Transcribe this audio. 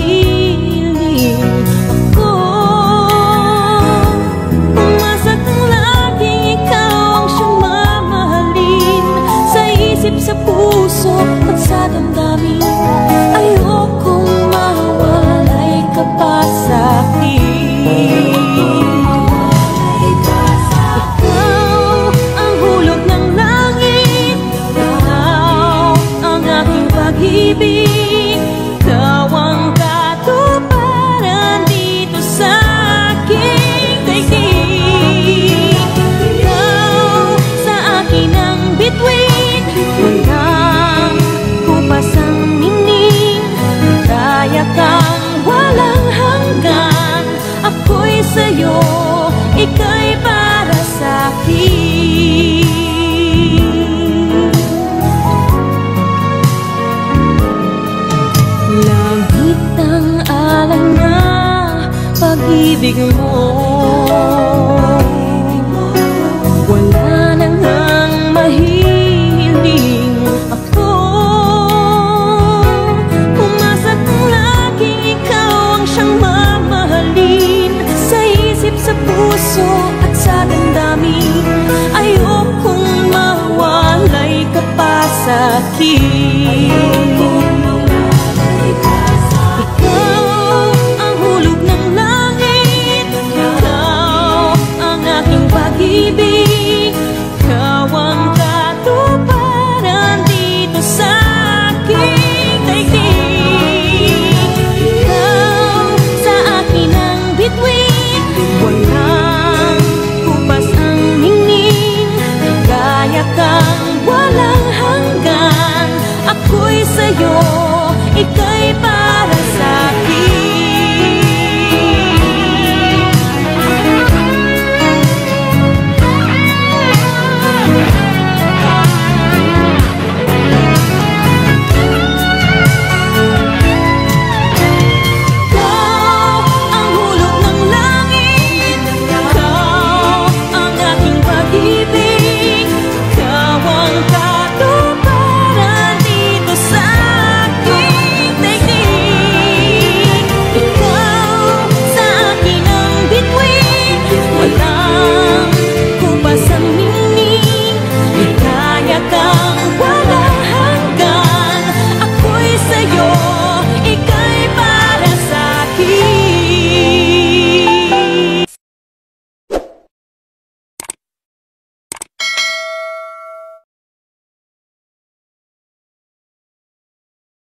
piling ako. Umasa kang laging ikaw ang siyang mamahalin, sa isip, sa puso at sa damdamin. Ayokong mawalay ka pa sa'kin. Ikaw ang katuparan dito sa aking daigdig. Ikaw sa akin ang bituin, walang kupasang ningning. Kaya kang walang hanggan, ako'y sa'yo, ika'y para sa'kin. Langit ang alam na pag-ibig mo.